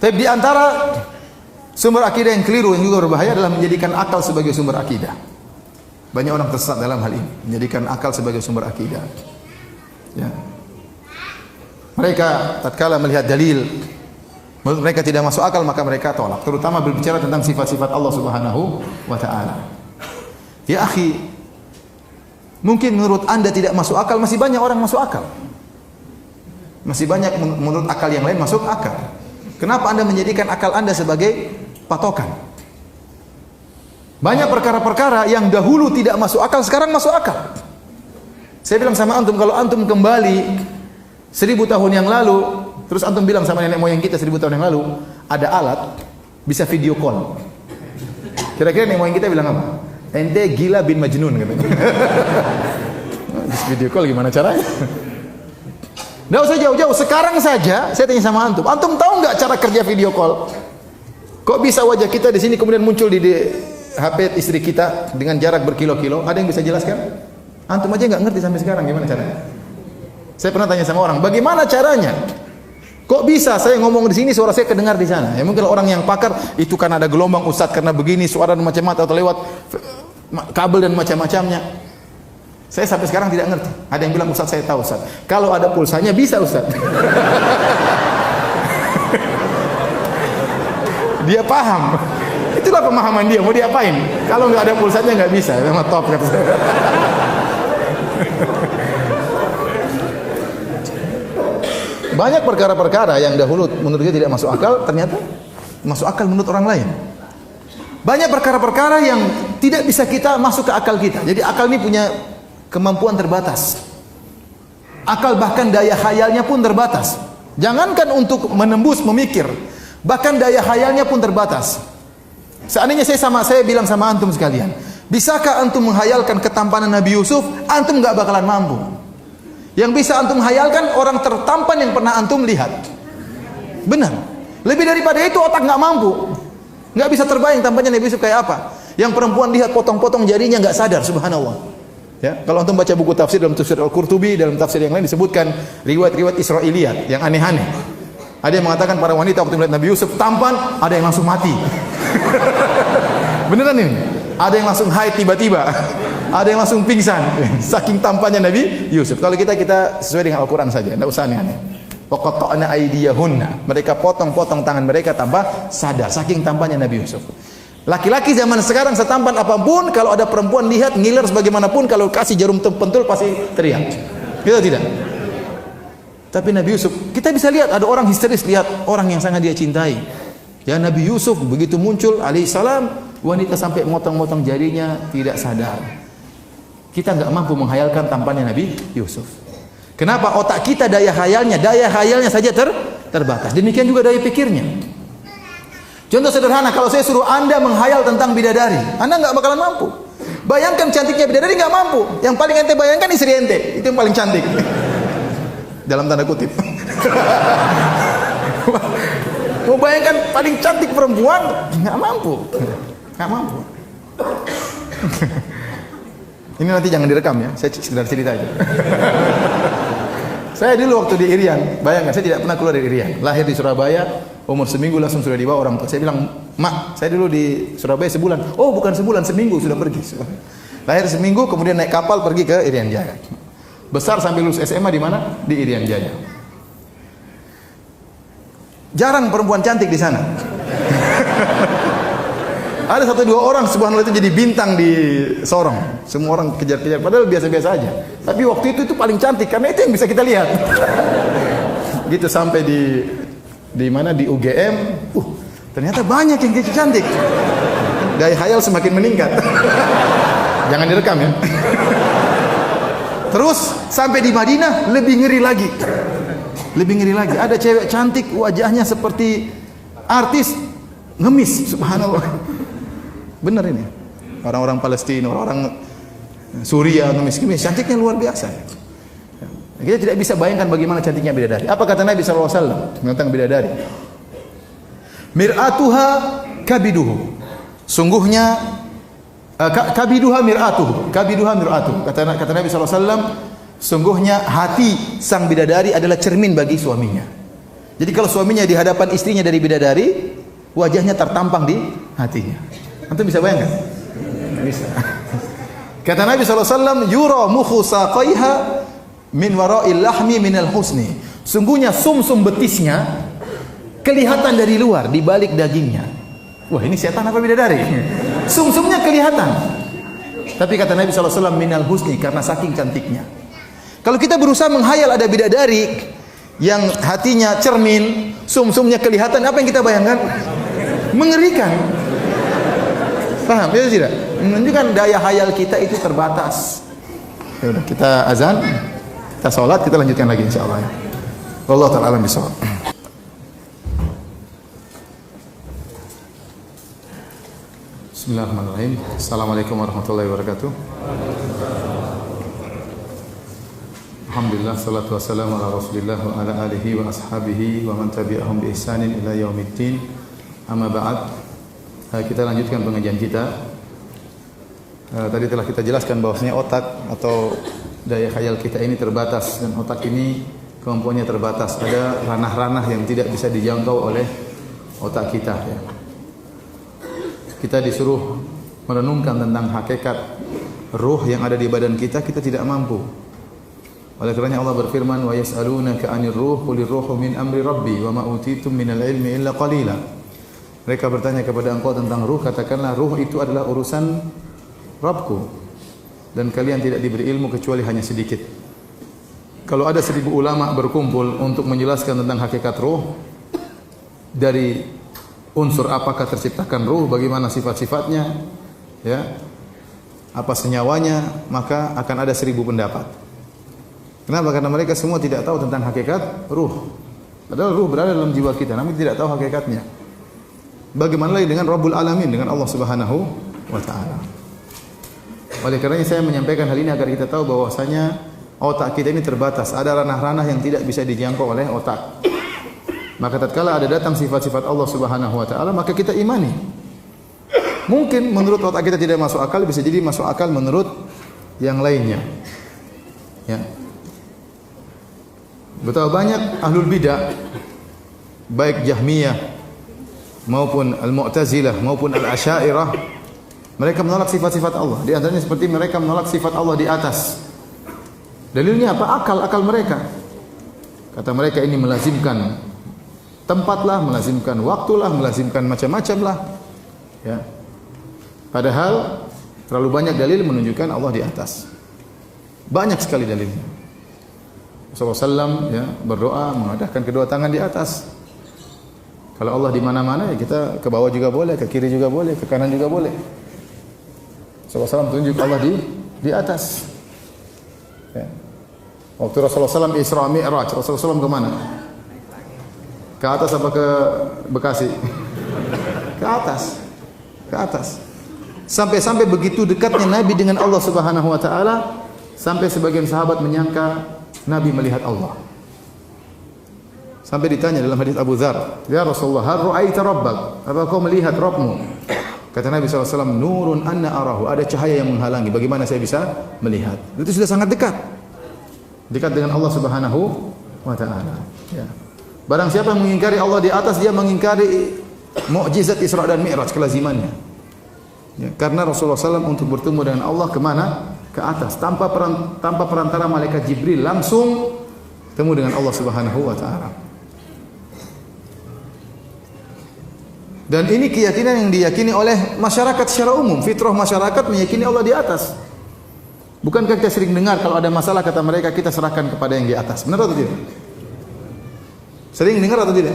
Tapi di antara sumber akidah yang keliru yang juga berbahaya adalah menjadikan akal sebagai sumber akidah. Banyak orang tersesat dalam hal ini, menjadikan akal sebagai sumber akidah. Ya. Mereka tatkala melihat dalil menurut mereka tidak masuk akal, maka mereka tolak, terutama berbicara tentang sifat-sifat Allah Subhanahu wa taala. Ya akhi, mungkin menurut Anda tidak masuk akal, masih banyak orang masuk akal. Masih banyak menurut akal yang lain masuk akal. Kenapa Anda menjadikan akal Anda sebagai patokan? Banyak perkara-perkara yang dahulu tidak masuk akal, sekarang masuk akal. Saya bilang sama antum, kalau antum kembali 1000 tahun yang lalu, terus antum bilang sama nenek moyang kita 1000 tahun yang lalu, ada alat bisa video call. Kira-kira nenek moyang kita bilang apa? Ente gila bin Majnun katanya. Bisa video call gimana caranya? Nggak usah jauh-jauh, sekarang saja saya tanya sama antum. Antum tahu nggak cara kerja video call? Kok bisa wajah kita di sini kemudian muncul di HP istri kita dengan jarak berkilo-kilo? Ada yang bisa jelaskan? Antum aja nggak ngerti sampai sekarang gimana caranya. Saya pernah tanya sama orang, bagaimana caranya? Kok bisa saya ngomong di sini suara saya kedengar di sana? Ya mungkin orang yang pakar itu kan ada gelombang Ustaz karena begini suara dan macam-macam atau lewat kabel dan macam-macamnya. Saya sampai sekarang tidak ngerti. Ada yang bilang Ustaz saya tahu Ustaz. Kalau ada pulsanya bisa Ustaz. Dia paham. Itulah pemahaman dia. Mau diapain? Kalau nggak ada pulsanya nggak bisa. Memang top kata saya. Banyak perkara-perkara yang dahulu menurut dia tidak masuk akal, ternyata masuk akal menurut orang lain. Banyak perkara-perkara yang tidak bisa kita masuk ke akal kita. Jadi akal ini punya kemampuan terbatas. Akal bahkan daya khayalnya pun terbatas. Jangankan untuk menembus memikir, bahkan daya khayalnya pun terbatas. Seandainya saya bilang sama antum sekalian, bisakah antum menghayalkan ketampanan Nabi Yusuf? Antum nggak bakalan mampu. Yang bisa antum hayalkan orang tertampan yang pernah antum lihat. Benar. Lebih daripada itu otak nggak mampu. Nggak bisa terbayang tampaknya Nabi Yusuf kayak apa. Yang perempuan lihat potong-potong jarinya nggak sadar, subhanallah. Ya, kalau antum baca buku tafsir dalam tafsir Al-Qurtubi, dalam tafsir yang lain disebutkan riwayat-riwayat Israiliyat yang aneh-aneh. Ada yang mengatakan para wanita waktu melihat Nabi Yusuf tampan, ada yang langsung mati. Beneran ini? Ada yang langsung haid tiba-tiba. Ada yang langsung pingsan. Saking tampannya Nabi Yusuf. Kalau kita sesuai dengan Al-Quran saja, tidak usah aneh-aneh. Waqatta'na aydiyahunna. Mereka potong-potong tangan mereka tanpa sadar. Saking tampannya Nabi Yusuf. Laki-laki zaman sekarang setampan apapun, kalau ada perempuan lihat ngiler sebagaimanapun, kalau kasih jarum pentul pasti teriak. Gitu tidak? Tapi Nabi Yusuf, kita bisa lihat ada orang histeris lihat orang yang sangat dia cintai. Ya Nabi Yusuf begitu muncul alaihissalam, wanita sampai motong-motong jarinya tidak sadar. Kita nggak mampu menghayalkan tampannya Nabi Yusuf. Kenapa? Otak kita daya khayalnya saja terbatas. Demikian juga daya pikirnya. Contoh sederhana, kalau saya suruh Anda menghayal tentang bidadari, Anda nggak bakalan mampu. Bayangkan cantiknya bidadari, nggak mampu. Yang paling ente bayangkan istri ente, itu yang paling cantik. Dalam tanda kutip. Mau bayangkan paling cantik perempuan, nggak mampu. Nggak mampu. Ini nanti jangan direkam ya, saya sekedar cerita aja. Saya dulu waktu di Irian, bayangkan saya tidak pernah keluar dari Irian. Lahir di Surabaya, umur seminggu langsung sudah dibawa orang tua. Saya bilang, "Mak, saya dulu di Surabaya sebulan." "Oh, bukan sebulan, seminggu sudah pergi." Lahir seminggu, kemudian naik kapal pergi ke Irian Jaya. Besar sampai lulus SMA di mana? Di Irian Jaya. Jarang perempuan cantik di sana. Ada 1-2 orang subhanallah itu jadi bintang di Sorong. Semua orang kejar-kejar padahal biasa-biasa aja. Tapi waktu itu paling cantik karena itu yang bisa kita lihat. Gitu sampai di mana di UGM, ternyata banyak yang cantik. Daya khayal semakin meningkat. Jangan direkam ya. Terus sampai di Madinah lebih ngeri lagi. Lebih ngeri lagi. Ada cewek cantik wajahnya seperti artis ngemis, subhanallah. Benar ini. Orang-orang Palestina, orang Suriah ngemis-ngemis, cantiknya luar biasa. Kita tidak bisa bayangkan bagaimana cantiknya bidadari. Apa kata Nabi sallallahu alaihi wasallam tentang bidadari? Mir'atuha kabiduhu. Sungguhnya kabiduha mir'atuhu. Kabiduha mir'atuhu. Kata Nabi sallallahu alaihi wasallam, sungguhnya hati sang bidadari adalah cermin bagi suaminya. Jadi kalau suaminya di hadapan istrinya dari bidadari, wajahnya tertampang di hatinya. Antum bisa bayangkan? Bisa. Kata Nabi SAW, yura mukhu saqaiha min wara'il lahmi minal husni. Sungguhnya sumsum betisnya kelihatan dari luar, di balik dagingnya. Wah, ini setan apa bidadari? Sumsumnya kelihatan. Tapi kata Nabi SAW, minal husni, karena saking cantiknya. Kalau kita berusaha menghayal ada bidadari yang hatinya cermin, sumsumnya kelihatan, apa yang kita bayangkan? Mengerikan. Paham? Ya tidak? Menunjukkan daya hayal kita itu terbatas. Ya udah, kita azan, kita sholat, kita lanjutkan lagi insyaallah. Wallahu ta'ala alam bisawab. Bismillahirrahmanirrahim. Assalamualaikum warahmatullahi wabarakatuh. Alhamdulillah, salatu wassalamu ala Rasulillah wa ala alihi wa ashabihi wa man tabi'ahum bi ihsanin ila yaumiddin. Amma ba'd. Kita lanjutkan pengajian kita. Tadi telah kita jelaskan bahwasanya otak atau daya khayal kita ini terbatas, dan otak ini kemampuannya terbatas. Ada ranah-ranah yang tidak bisa dijangkau oleh otak kita, ya. Kita disuruh merenungkan tentang hakikat ruh yang ada di badan kita, kita tidak mampu. Oleh karenanya Allah berfirman, wa yas'alunaka 'anir ruh qulir ruhu min amri rabbi wa ma utitum minal ilmi illa qalila. Mereka bertanya kepada engkau tentang ruh, katakanlah ruh itu adalah urusan Rabbku dan kalian tidak diberi ilmu kecuali hanya sedikit. Kalau ada 1000 ulama berkumpul untuk menjelaskan tentang hakikat ruh, dari unsur apakah terciptakan ruh, bagaimana sifat-sifatnya, ya, apa senyawanya, maka akan ada 1000 pendapat. Kenapa? Karena mereka semua tidak tahu tentang hakikat ruh. Padahal ruh berada dalam jiwa kita, namun tidak tahu hakikatnya. Bagaimana lagi dengan Rabbul Alamin, dengan Allah Subhanahu wa Ta'ala. Oleh karenanya saya menyampaikan hal ini agar kita tahu bahwasanya otak kita ini terbatas. Ada ranah-ranah yang tidak bisa dijangkau oleh otak. Maka tatkala ada datang sifat-sifat Allah Subhanahu wa Ta'ala, maka kita imani. Mungkin menurut otak kita tidak masuk akal, bisa jadi masuk akal menurut yang lainnya. Ya. Betapa banyak ahlul bidah, baik Jahmiyah maupun Al-Mu'tazilah maupun Al-Asy'ariyah, mereka menolak sifat-sifat Allah. Di antaranya seperti mereka menolak sifat Allah di atas. Dalilnya apa? Akal mereka. Kata mereka ini melazimkan tempatlah, melazimkan waktulah, melazimkan macam-macam lah. Ya. Padahal terlalu banyak dalil menunjukkan Allah di atas. Banyak sekali dalilnya. Rasulullah SAW, ya, berdoa mengadakan kedua tangan di atas. Kalau Allah di mana-mana, ya kita ke bawah juga boleh, ke kiri juga boleh, ke kanan juga boleh. Rasulullah SAW tunjuk Allah di atas. Ya. Waktu Rasulullah SAW Isra Mi'raj, Rasulullah SAW kemana? Ke atas apa ke Bekasi? Ke atas. Ke atas. Sampai-sampai begitu dekatnya Nabi dengan Allah Subhanahu wa Ta'ala, sampai sebagian sahabat menyangka Nabi melihat Allah. Sampai ditanya dalam hadis Abu Dzar, "Ya Rasulullah, hal ra'aita rabbak?" Apa kau melihat Rabbmu? Kata Nabi SAW, "Nurun anna arahu." Ada cahaya yang menghalangi, bagaimana saya bisa melihat? Itu sudah sangat dekat. Dekat dengan Allah Subhanahu wa Ta'ala. Ya. Barang siapa yang mengingkari Allah di atas, dia mengingkari mukjizat Isra dan Mi'raj, kelazimannya. Ya, karena Rasulullah SAW untuk bertemu dengan Allah kemana? Ke atas, tanpa perantara malaikat Jibril, langsung ketemu dengan Allah Subhanahu wa Ta'ala. Dan ini keyakinan yang diyakini oleh masyarakat secara umum. Fitrah masyarakat meyakini Allah di atas. Bukankah kita sering dengar kalau ada masalah kata mereka, kita serahkan kepada yang di atas? Benar atau tidak? Sering dengar atau tidak?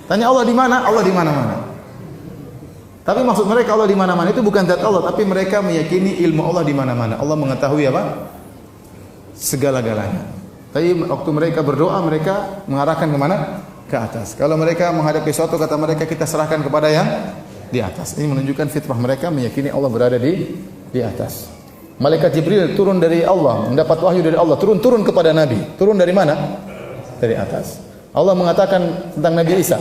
Tanya Allah di mana? Allah di mana-mana. Tapi maksud mereka Allah di mana-mana itu bukan zat Allah, tapi mereka meyakini ilmu Allah di mana-mana. Allah mengetahui apa? Segala-galanya. Tapi waktu mereka berdoa, mereka mengarahkan ke mana? Ke atas. Kalau mereka menghadapi sesuatu, kata mereka kita serahkan kepada yang di atas. Ini menunjukkan fitrah mereka meyakini Allah berada di atas. Malaikat Jibril turun dari Allah, mendapat wahyu dari Allah, turun kepada Nabi. Turun dari mana? Dari atas. Allah mengatakan tentang Nabi Isa,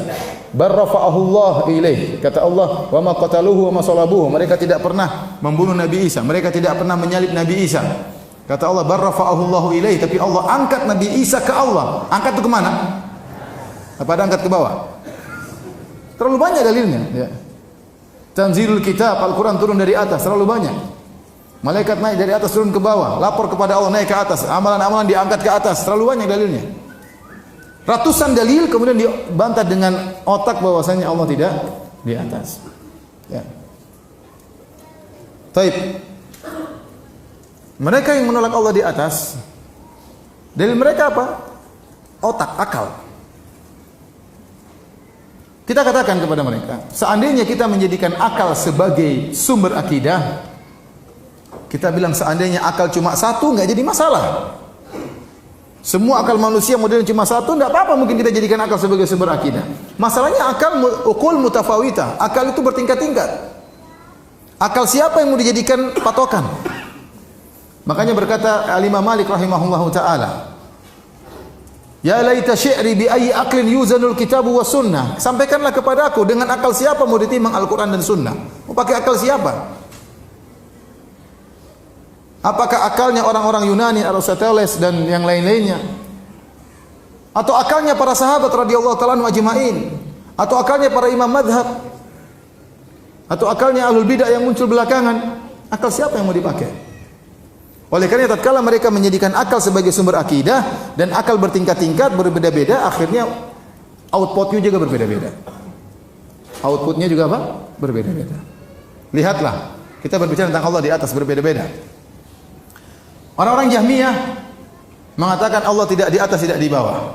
"Barrafa'ahu Allah ilaih." Kata Allah, "Wa ma qataluhu wa ma salabuhu." Mereka tidak pernah membunuh Nabi Isa, mereka tidak pernah menyalib Nabi Isa. Kata Allah, "Barrafa'ahu Allah ilaih." Tapi Allah angkat Nabi Isa ke Allah. Angkat itu ke mana? Apa ada angkat ke bawah? Terlalu banyak dalilnya. Ya. Tanzilul kitab, Al-Quran turun dari atas, terlalu banyak. Malaikat naik dari atas turun ke bawah, lapor kepada Allah naik ke atas, amalan-amalan diangkat ke atas, terlalu banyak dalilnya. Ratusan dalil kemudian dibantah dengan otak bahwasanya Allah tidak di atas. Ya. Taib. Mereka yang menolak Allah di atas, dalil mereka apa? Otak, akal. Kita katakan kepada mereka, seandainya kita menjadikan akal sebagai sumber akidah, kita bilang seandainya akal cuma satu, nggak jadi masalah. Semua akal manusia model cuma satu, nggak apa-apa mungkin kita jadikan akal sebagai sumber akidah. Masalahnya akal ukul mutafawita, akal itu bertingkat-tingkat. Akal siapa yang mau dijadikan patokan? Makanya berkata Al-Imam Malik rahimahullahu ta'ala, ya laita syi'ri bi ayyi aqlin yuzanul kitabu was sunnah. Sampaikanlah kepada aku dengan akal siapa mau ditimbang Al-Quran dan sunnah. Mau pakai akal siapa? Apakah akalnya orang-orang Yunani, Aristoteles dan yang lain-lainnya? Atau akalnya para sahabat radhiyallahu ta'ala anhum ajma'in? Atau akalnya para imam madhab? Atau akalnya ahlul bidah yang muncul belakangan? Akal siapa yang mau dipakai? Oleh karena tatkala mereka menjadikan akal sebagai sumber akidah dan akal bertingkat-tingkat berbeda-beda, akhirnya outputnya juga berbeda-beda. Outputnya juga apa? Berbeda-beda. Lihatlah, kita berbicara tentang Allah di atas berbeda-beda. Orang-orang Jahmiyah mengatakan Allah tidak di atas, tidak di bawah.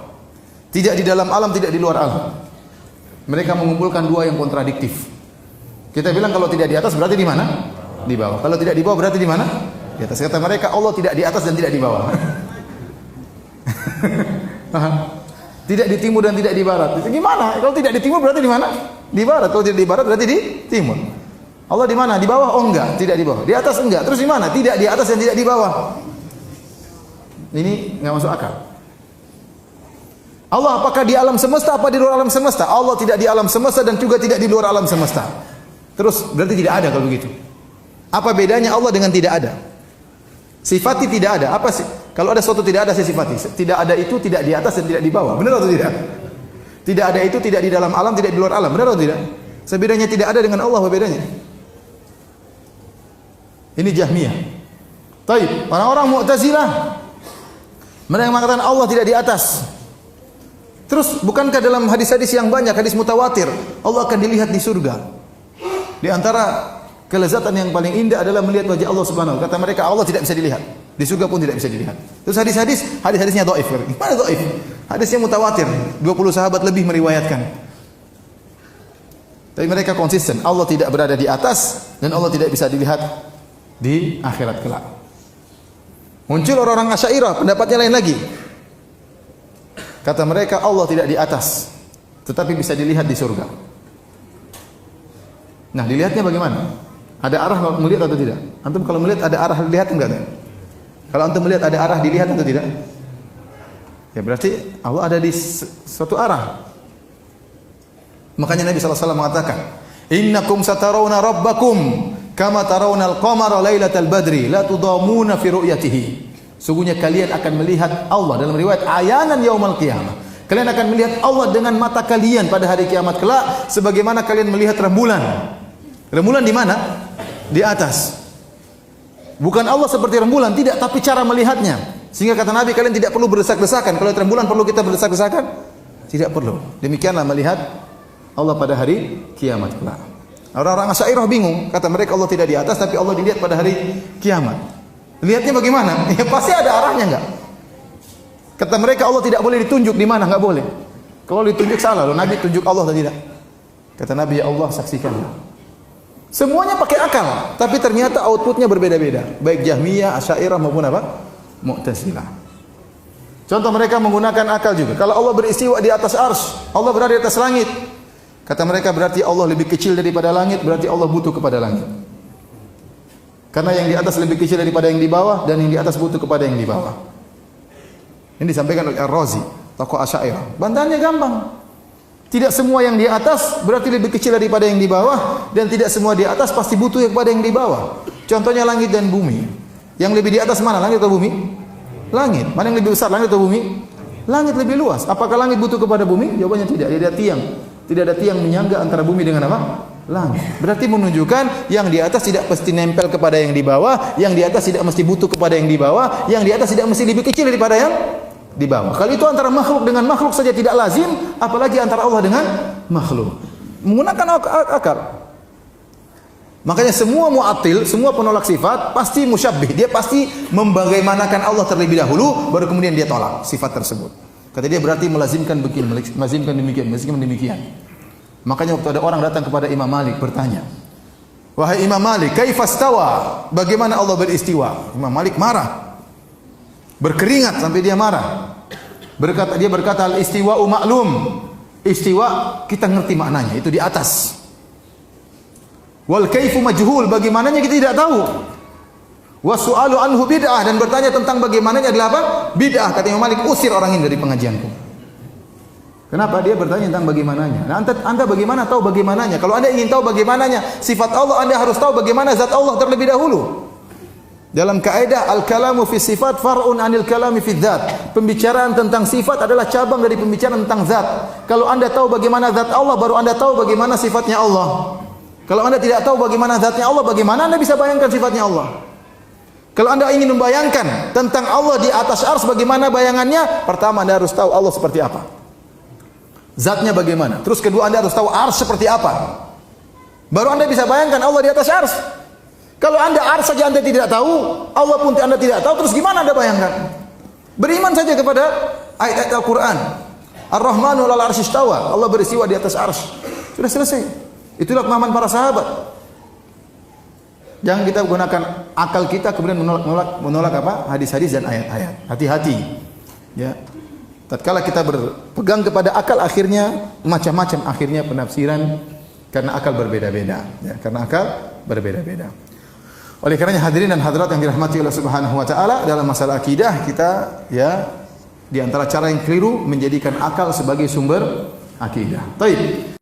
Tidak di dalam alam, tidak di luar alam. Mereka mengumpulkan dua yang kontradiktif. Kita bilang kalau tidak di atas berarti di mana? Di bawah. Kalau tidak di bawah berarti di mana? Di atas. Kata mereka Allah tidak di atas dan tidak di bawah. Tidak di timur dan tidak di barat. Gimana? Kalau tidak di timur berarti di mana? Di barat. Kalau tidak di barat berarti di timur. Allah di mana? Di bawah? Oh enggak, tidak di bawah. Di atas enggak. Terus di mana? Tidak di atas dan tidak di bawah. Ini enggak masuk akal. Allah apakah di alam semesta apa di luar alam semesta? Allah tidak di alam semesta dan juga tidak di luar alam semesta. Terus berarti tidak ada kalau begitu. Apa bedanya Allah dengan tidak ada? Sifati tidak ada. Apa sih? Kalau ada sesuatu tidak ada, saya sifati. Tidak ada itu tidak di atas dan tidak di bawah. Benar atau tidak? Tidak ada itu tidak di dalam alam, tidak di luar alam. Benar atau tidak? Sebedanya tidak ada dengan Allah, apa bedanya? Ini Jahmiyah. Taib. Orang-orang Mu'tazilah mereka mengatakan Allah tidak di atas. Terus bukankah dalam hadis-hadis yang banyak, hadis mutawatir, Allah akan dilihat di surga? Di antara kelezatan yang paling indah adalah melihat wajah Allah Subhanahu wa taala. Kata mereka Allah tidak bisa dilihat. Di surga pun tidak bisa dilihat. Terus hadis-hadisnya dhaif. Mana dhaif? Hadisnya mutawatir. 20 sahabat lebih meriwayatkan. Tapi mereka konsisten. Allah tidak berada di atas dan Allah tidak bisa dilihat di akhirat kelak. Muncul orang-orang Asy'ariyah, pendapatnya lain lagi. Kata mereka Allah tidak di atas, tetapi bisa dilihat di surga. Nah, dilihatnya bagaimana? Ada arah melihat atau tidak? Antum kalau melihat ada arah dilihat enggak? Kalau antum melihat ada arah dilihat atau tidak? Ya berarti Allah ada di suatu arah. Makanya Nabi SAW mengatakan, "Innakum satarawna rabbakum kama tarawna al-qamara lailatal badri la tudamuna fi ru'yatihi." Sungguhnya kalian akan melihat Allah dalam riwayat ayanan yaumal qiyamah. Kalian akan melihat Allah dengan mata kalian pada hari kiamat kelak sebagaimana kalian melihat rembulan. Rembulan di mana? Di atas. Bukan Allah seperti rembulan, tidak, tapi cara melihatnya. Sehingga kata Nabi, kalian tidak perlu berdesak-desakan. Kalau rembulan perlu kita berdesak-desakan? Tidak perlu. Demikianlah melihat Allah pada hari kiamat kelak. Orang-orang Asy'ariyah bingung, kata mereka Allah tidak di atas, tapi Allah dilihat pada hari kiamat. Lihatnya bagaimana? Ya pasti ada arahnya enggak? Kata mereka Allah tidak boleh ditunjuk di mana, enggak boleh. Kalau ditunjuk salah, loh Nabi tunjuk Allah atau tidak? Kata Nabi, ya Allah saksikanlah. Semuanya pakai akal, tapi ternyata outputnya berbeda-beda. Baik Jahmiyah, Asy'ariyah maupun apa? Mu'tazilah. Contoh mereka menggunakan akal juga. Kalau Allah beristiwa di atas arsy, Allah berada di atas langit. Kata mereka berarti Allah lebih kecil daripada langit, berarti Allah butuh kepada langit. Karena yang di atas lebih kecil daripada yang di bawah dan yang di atas butuh kepada yang di bawah. Ini disampaikan oleh Ar-Razi, tokoh Asy'ariyah. Bantahannya gampang. Tidak semua yang di atas berarti lebih kecil daripada yang di bawah dan tidak semua di atas pasti butuh kepada yang di bawah. Contohnya langit dan bumi. Yang lebih di atas mana? Langit atau bumi? Langit. Mana yang lebih besar? Langit atau bumi? Langit lebih luas. Apakah langit butuh kepada bumi? Jawabannya tidak. Tidak ada tiang. Tidak ada tiang menyangga antara bumi dengan apa? Langit. Berarti menunjukkan yang di atas tidak mesti nempel kepada yang di bawah, yang di atas tidak mesti butuh kepada yang di bawah, yang di atas tidak mesti lebih kecil daripada yang di bawah. Kalau itu antara makhluk dengan makhluk saja tidak lazim, apalagi antara Allah dengan makhluk. Menggunakan akal. Makanya semua mu'attil, semua penolak sifat pasti musyabbih. Dia pasti membagaimanakan Allah terlebih dahulu, baru kemudian dia tolak sifat tersebut. Kata dia berarti melazimkan demikian. Makanya waktu ada orang datang kepada Imam Malik bertanya, "Wahai Imam Malik, kaifastawa? Bagaimana Allah beristiwa?" Imam Malik marah. Berkeringat sampai dia marah. Dia berkata, "Al-istiwa'u ma'lum." Istiwa kita ngerti maknanya, itu di atas. Wal kaifu majhul, bagaimananya kita tidak tahu. Wasu'alu anhu bid'ah, dan bertanya tentang bagaimananya adalah apa? Bid'ah. Kata Imam Malik, usir orang ini dari pengajianku. Kenapa? Dia bertanya tentang bagaimananya. Nah, anda bagaimana tahu bagaimananya? Kalau anda ingin tahu bagaimananya sifat Allah, anda harus tahu bagaimana zat Allah terlebih dahulu. Dalam kaidah al-kalamu fi sifat far'un anil kalami fi dzat. Pembicaraan tentang sifat adalah cabang dari pembicaraan tentang zat. Kalau anda tahu bagaimana zat Allah, baru anda tahu bagaimana sifatnya Allah. Kalau anda tidak tahu bagaimana zatnya Allah, bagaimana anda bisa bayangkan sifatnya Allah? Kalau anda ingin membayangkan tentang Allah di atas arsy, bagaimana bayangannya? Pertama anda harus tahu Allah seperti apa, zatnya bagaimana. Terus kedua anda harus tahu arsy seperti apa, baru anda bisa bayangkan Allah di atas arsy. Kalau anda arsy saja anda tidak tahu, Allah pun anda tidak tahu, terus gimana anda bayangkan? Beriman saja kepada ayat-ayat Al-Quran. Ar-Rahmanu 'alal 'arsy istawa, Allah beristiwa di atas arsy. Sudah selesai. Itulah pemahaman para sahabat. Jangan kita gunakan akal kita kemudian menolak apa? Hadis-hadis dan ayat-ayat. Hati-hati. Ya. Tatkala kita berpegang kepada akal, akhirnya macam-macam akhirnya penafsiran karena akal berbeda-beda. Ya, karena akal berbeda-beda. Oleh karenanya hadirin dan hadirat yang dirahmati Allah Subhanahu wa taala, dalam masalah akidah kita ya di antara cara yang keliru menjadikan akal sebagai sumber akidah. Baik.